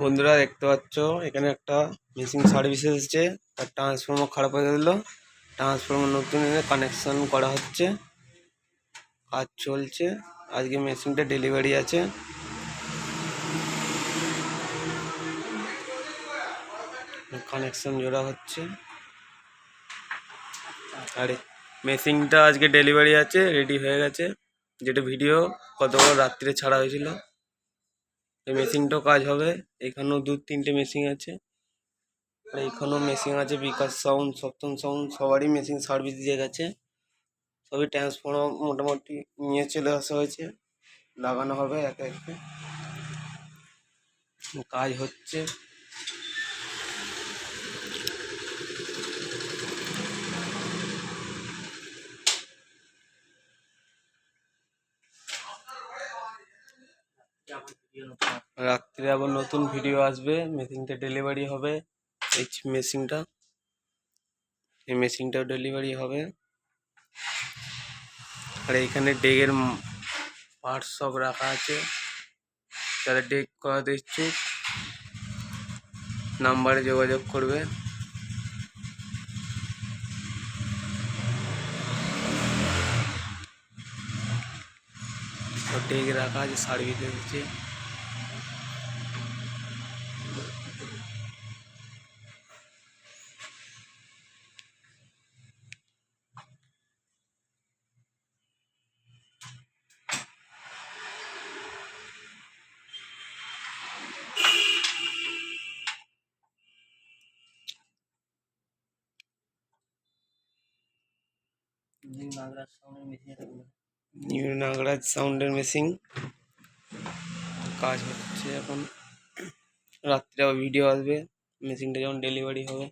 বন্ধুরা দেখতে পাচ্ছ এখানে একটা মেশিন সার্ভিস এসেছে। তার ট্রান্সফর্মার খারাপ হয়ে গেল, ট্রান্সফর্মার নতুন এনে কানেকশন করা হচ্ছে, কাজ চলছে। আজকে মেশিনটা ডেলিভারি আছে। কানেকশন জোড়া হচ্ছে। আরে মেশিনটা আজকে ডেলিভারি আছে, রেডি হয়ে গেছে। যেটা ভিডিও গতকাল রাত্রে ছাড়া হয়েছিল, এই মেশিনটাও কাজ হবে। এখানেও 2-3টে মেশিন আছে, আর এখানেও মেশিন আছে। বিকাশ সাউন্ড, সপ্তম সাউন্ড সবারই মেশিন সার্ভিস দিয়ে গেছে। সবই ট্রান্সফর্মার মোটামুটি নিয়ে চলে আসা হয়েছে, লাগানো হবে একে একে। কাজ হচ্ছে। রাত্রে আবার নতুন ভিডিও আসবে, মেশিনটা ডেলিভারি হবে। এই মেশিনটাও ডেলিভারি হবে। আর এইখানে ডেগের পার্টস সব রাখা আছে। যারা ডেক করাতে ইচ্ছুক নাম্বারে যোগাযোগ করবে। ডেক রাখা আছে, সার্ভিস দিচ্ছে। নিউ নাগরাজ সাউন্ডের মেশিন কাজ হচ্ছে এখন। রাত্রে আবার ভিডিও আসবে, মেশিনটা যখন ডেলিভারি হবে।